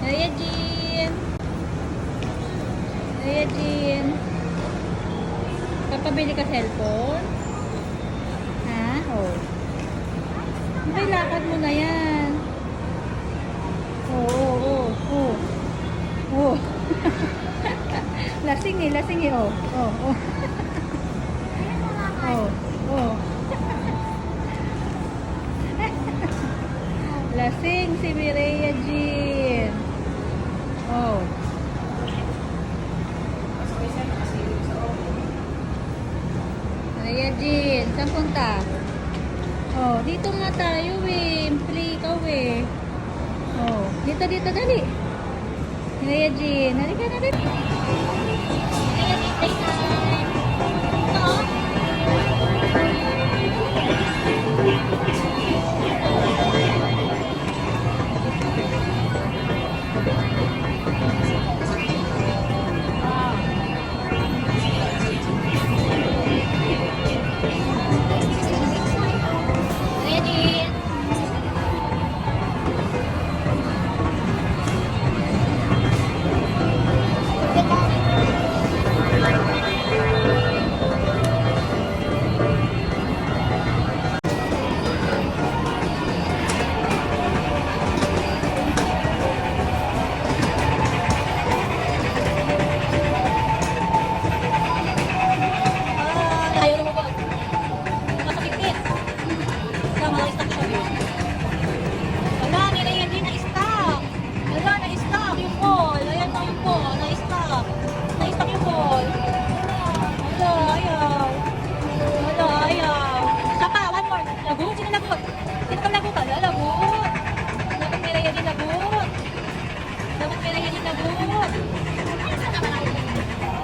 Raya Jean. Raya Jean. Papabili ka cellphone? Ha? Oh. Hindi, lakad mo na yan. Oo. Oh. Lasing eh. Oh. Oh. Lasing si Mireya Jean. Oh. Mireya Jean, saan punta? Oh, dito nga tayo eh. Play ikaw eh. Oh, dito dali. Mireya Jean, halika na rin. Mireya Jean, play time.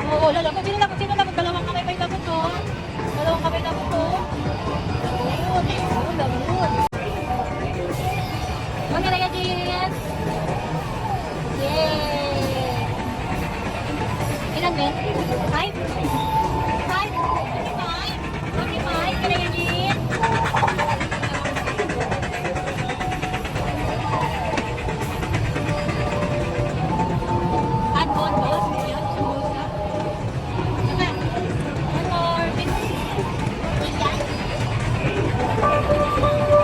Oo, lalabot. Sino labot? Dalawang kamay pa yung labot, oh. Dalawang kamay labot, oh. Labot. Mamilaya din. Yay! Ilan, Ben? 5? 5? 45? Milaya din. Add on, boss. One more.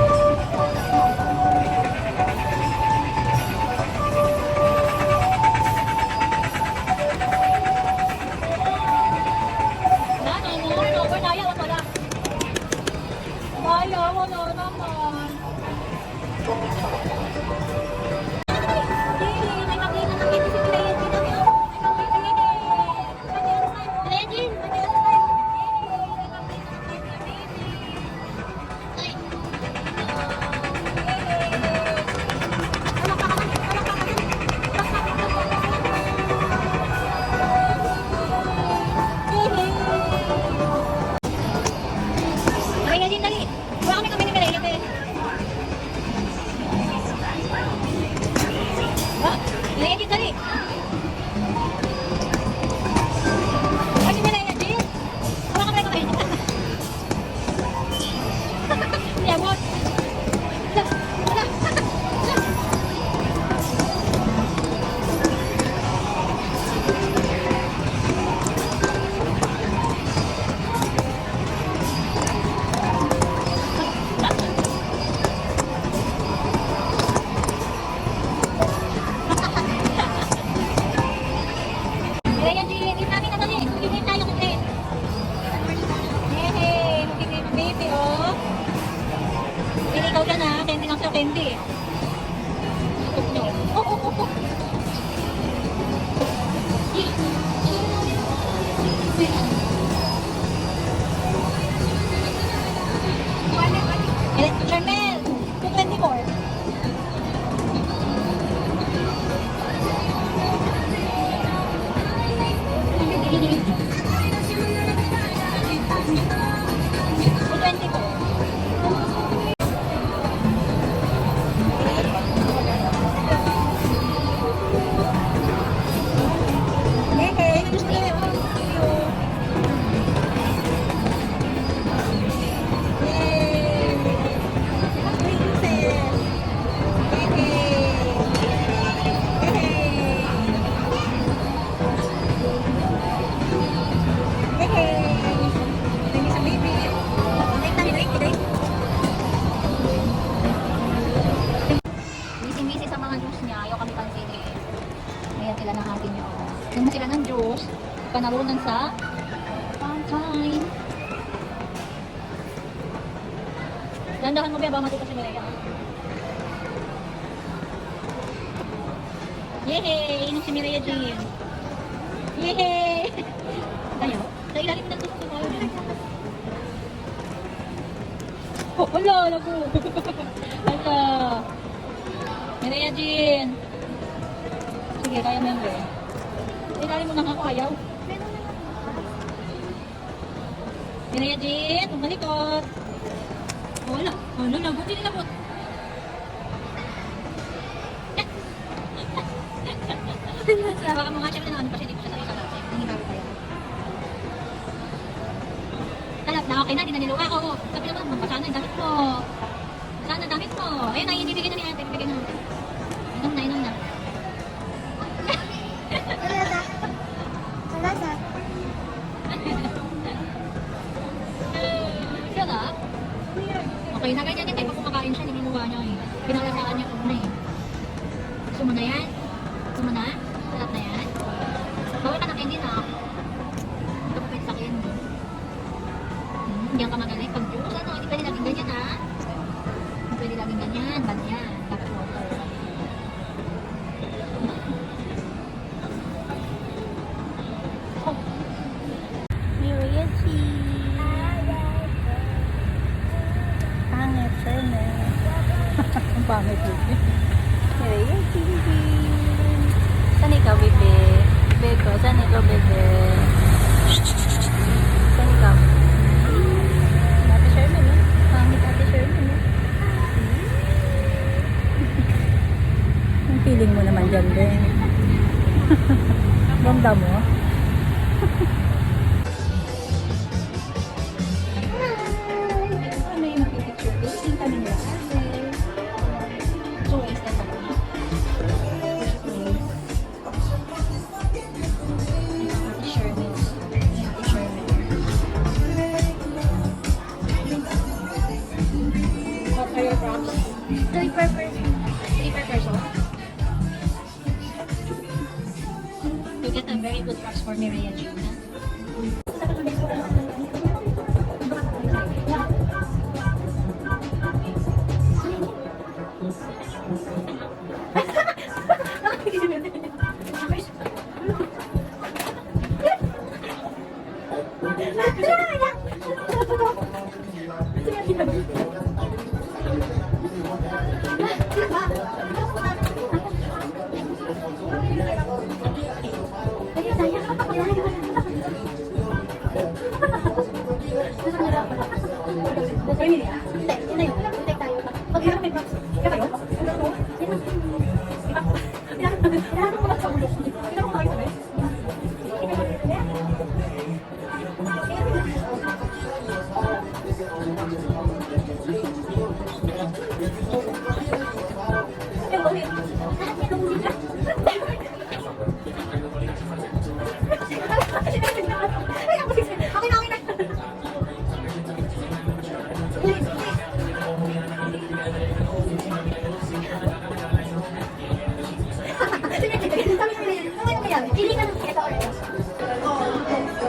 juice niya. Ayaw kami pansinin. Ayan sila ng atin niyo. Yung sila ng juice, panalunan sa Valentine. Dandahan mo ba ba matuto si Maria? Yehey! Inom si Mireya Jean. Yehey! Tayo? Sa ilalim ng gusto tayo din. Oh, wala! Lago! Wala! Mireya Jean! Sige, kaya mo yung rin. Sa ilalim mo nang ako ayaw. Mireya Jean! Malikot! Oh, wala! Ano? Labot! Hindi labot! Baka mga chef na ano pa siya, di ko siya sanay sa lahat. Hindi bago tayo. Talap na, okay na, di na niluwa ako. Sabi naman, magpasana yung damit mo. Sana damit mo. Ayun na, ibibigay na ni ate, ibibigay na. Inom na, inom na. Malasa. Sarap. Okay na ganyan din, pag kumakain siya, niluwa niya eh. Pinalasaan niya una eh. Gusto mo na yan? Gusto mo na? Sarap na yan? Bawal ka na candy na. Ito pa pwede sa candy. Diyan ka magaling. Pag juice, ano, hindi pwede laging ganyan ha. Hindi pwede laging ganyan. Bad yan. Dapat water. Oh. Mireya Jean. Pangit siya na. Ang pangit yun. Mireya Jean. Saan ikaw, bebe? Bebe ko, saan ikaw, bebe? Saan ikaw? Ate Sherman, no? Pangit Ate Sherman, no? Ang feeling mo naman dyan, Ben. Ganda mo? Ano yung picture? Tingin kami nila. Joyce na pala. Ate Sherman. Ate Sherman. What are your props? 3 per person. 3 per person. You get a very good props for Mireya Jean.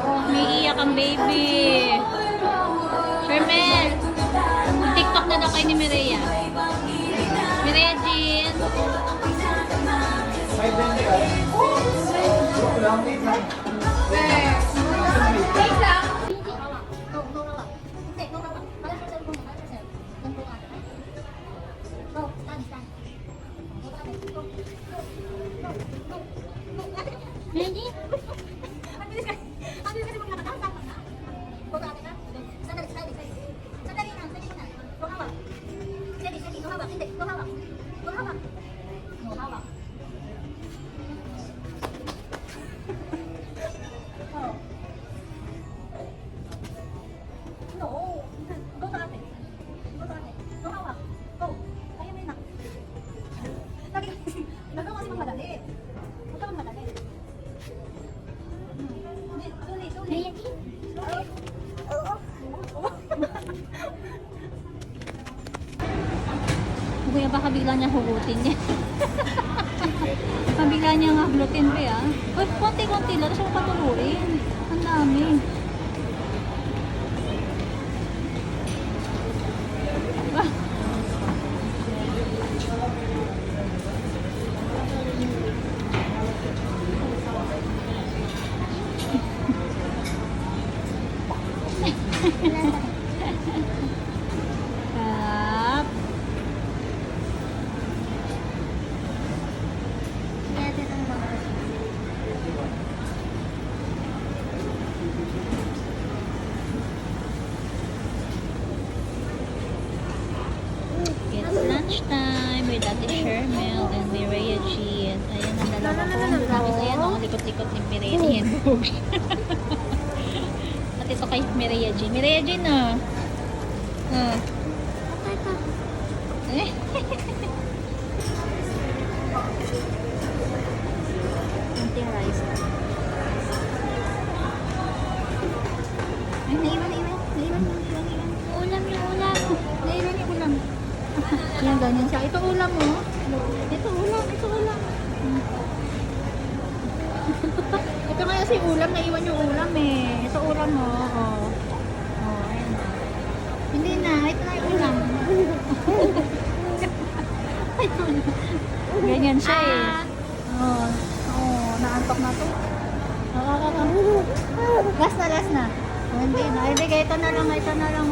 Umiiyak ang baby. Sherman, TikTok na daw kayo ni Mireya. Mireya Jean. Hindi. Kuya, baka bigla niya hugutin niya. niya nga gluten free ah. Uy, konti-konti lang. Tapos mo patuluin. Ang dami. Ah. Sarap. It's lunchtime with Ate Shermel and Mireya G. At ayan ang dalawa ko. Tapos ayan ang likot-likot ni Mireya G. At ito kay Mireya G. Mireya G na. Eh. Konting rice. Ay, naiwan. Ulam yung ulam. Naiwan yung ulam. Yan, ganyan siya. Ito ulam mo. Ito ulam. Ito nga kasi ulam, naiwan yung ulam eh. Ito ulam mo. Ayan. Hindi na, ito na yung ulam. Ganyan siya eh. Naantok na to. Last na. Hindi na. Ibigay, ito na lang. Ito na lang.